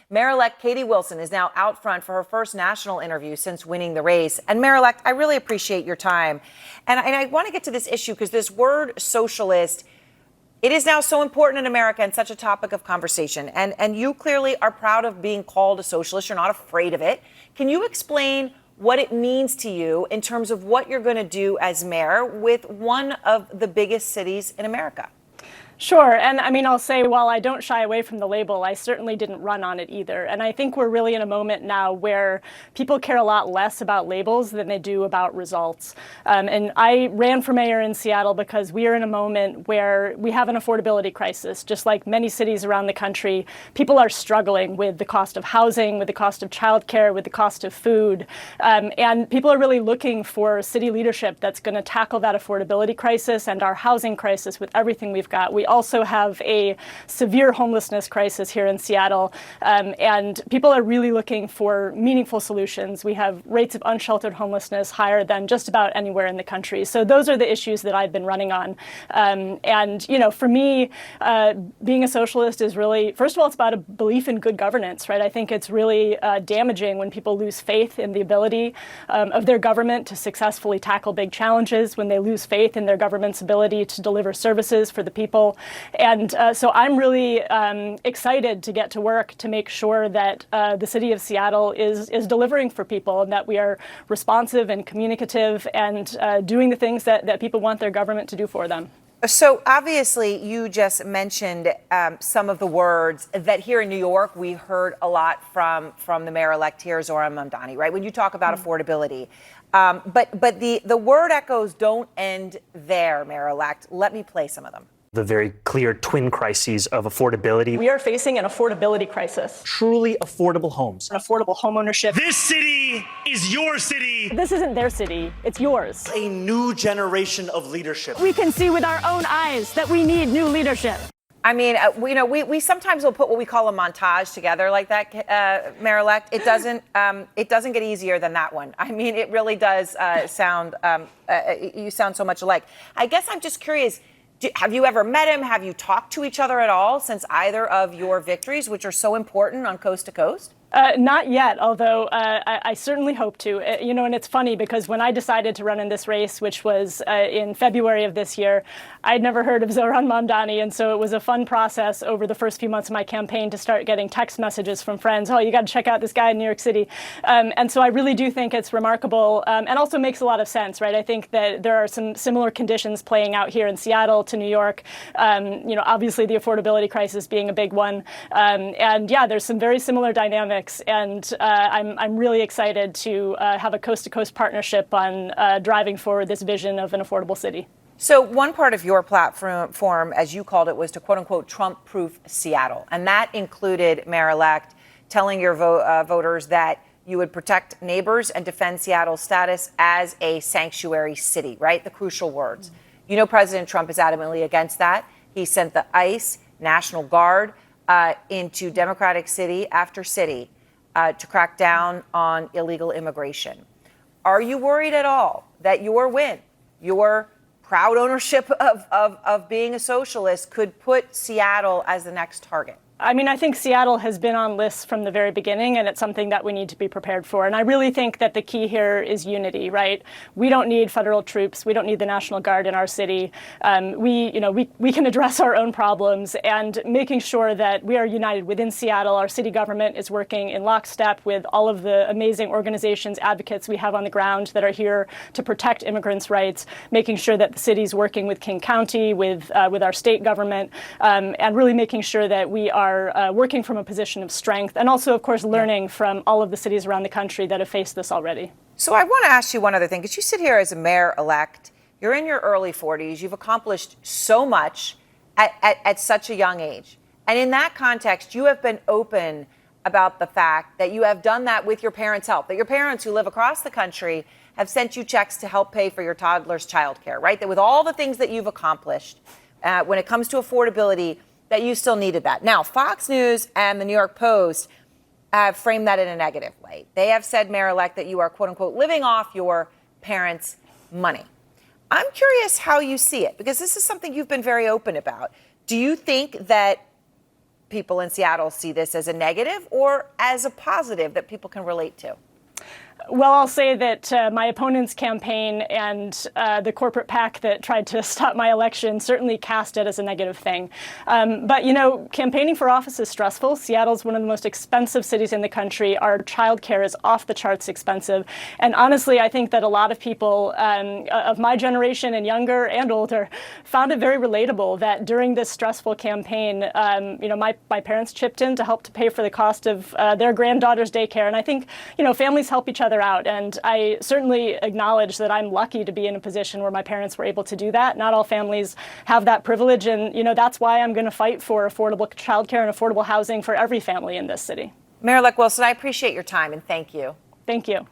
Mayor-elect Katie Wilson is now out front for her first national interview since winning the race. And Mayor-elect, I really appreciate your time. And I want to get to this issue because this word socialist, it is now so important in America and such a topic of conversation. And you clearly are proud of being called a socialist. You're not afraid of it. Can you explain what it means to you in terms of what you're going to do as mayor with one of the biggest cities in America? Sure. And I mean, I'll say, while I don't shy away from the label, I certainly didn't run on it either. And I think we're really in a moment now where people care a lot less about labels than they do about results. And I ran for mayor in Seattle because we are in a moment where we have an affordability crisis. Just like many cities around the country, people are struggling with the cost of housing, with the cost of childcare, with the cost of food. And people are really looking for city leadership that's going to tackle that affordability crisis and our housing crisis with everything we've got. We also have a severe homelessness crisis here in Seattle, and people are really looking for meaningful solutions. We have rates of unsheltered homelessness higher than just about anywhere in the country. So those are the issues that I've been running on. And, you know, for me, being a socialist is really, first of all, it's about a belief in good governance, right? I think it's really damaging when people lose faith in the ability of their government to successfully tackle big challenges, when they lose faith in their government's ability to deliver services for the people. And so I'm really excited to get to work to make sure that the city of Seattle is delivering for people, and that we are responsive and communicative and doing the things that people want their government to do for them. So obviously, you just mentioned some of the words that here in New York we heard a lot from the mayor-elect here, Zohran Mamdani, right? When you talk about affordability. But the word echoes don't end there, Mayor-elect. Let me play some of them. The very clear twin crises of affordability. We are facing an affordability crisis. Truly affordable homes. An affordable homeownership. This city is your city. This isn't their city, it's yours. A new generation of leadership. We can see with our own eyes that we need new leadership. I mean, we sometimes will put what we call a montage together like that, Mayor-elect. It doesn't get easier than that one. I mean, it really does sound, you sound so much alike. I guess I'm just curious, have you ever met him? Have you talked to each other at all since either of your victories, which are so important on coast to coast? Not yet, although I certainly hope to. You know, and it's funny because when I decided to run in this race, which was in February of this year, I'd never heard of Zohran Mamdani. And so it was a fun process over the first few months of my campaign to start getting text messages from friends. Oh, you got to check out this guy in New York City. And so I really do think it's remarkable and also makes a lot of sense, right? I think that there are some similar conditions playing out here in Seattle to New York. You know, obviously the affordability crisis being a big one. And yeah, there's some very similar dynamics. And I'm really excited to have a coast-to-coast partnership on driving forward this vision of an affordable city. So one part of your platform, as you called it, was to quote-unquote Trump-proof Seattle. And that included, Mayor-elect, telling your voters that you would protect neighbors and defend Seattle's status as a sanctuary city, right? The crucial words. You know, President Trump is adamantly against that. He sent the ICE, National Guard, into Democratic city after city to crack down on illegal immigration. Are you worried at all that your win, your proud ownership of being a socialist, could put Seattle as the next target? I mean, I think Seattle has been on lists from the very beginning, and it's something that we need to be prepared for. And I really think that the key here is unity, right? We don't need federal troops. We don't need the National Guard in our city. We can address our own problems, and making sure that we are united within Seattle. Our city government is working in lockstep with all of the amazing organizations, advocates we have on the ground that are here to protect immigrants' rights, making sure that the city's working with King County, with our state government, and really making sure that we are working from a position of strength, and also, of course, learning from all of the cities around the country that have faced this already. So I want to ask you one other thing, because you sit here as a mayor-elect. You're in your early 40s. You've accomplished so much at such a young age. And in that context, you have been open about the fact that you have done that with your parents' help, that your parents who live across the country have sent you checks to help pay for your toddler's childcare, right? That with all the things that you've accomplished, when it comes to affordability, that you still needed that. Now, Fox News and the New York Post have framed that in a negative way. They have said, Mayor-elect, that you are, quote unquote, living off your parents' money. I'm curious how you see it, because this is something you've been very open about. Do you think that people in Seattle see this as a negative or as a positive that people can relate to? Well, I'll say that my opponent's campaign and the corporate PAC that tried to stop my election certainly cast it as a negative thing. But, you know, campaigning for office is stressful. Seattle's one of the most expensive cities in the country. Our childcare is off the charts expensive. And honestly, I think that a lot of people of my generation and younger and older found it very relatable that during this stressful campaign, you know, my parents chipped in to help to pay for the cost of their granddaughter's daycare. And I think, you know, families help each other out. And I certainly acknowledge that I'm lucky to be in a position where my parents were able to do that. Not all families have that privilege. And, you know, that's why I'm going to fight for affordable childcare and affordable housing for every family in this city. Mayor-elect Wilson, I appreciate your time and thank you. Thank you.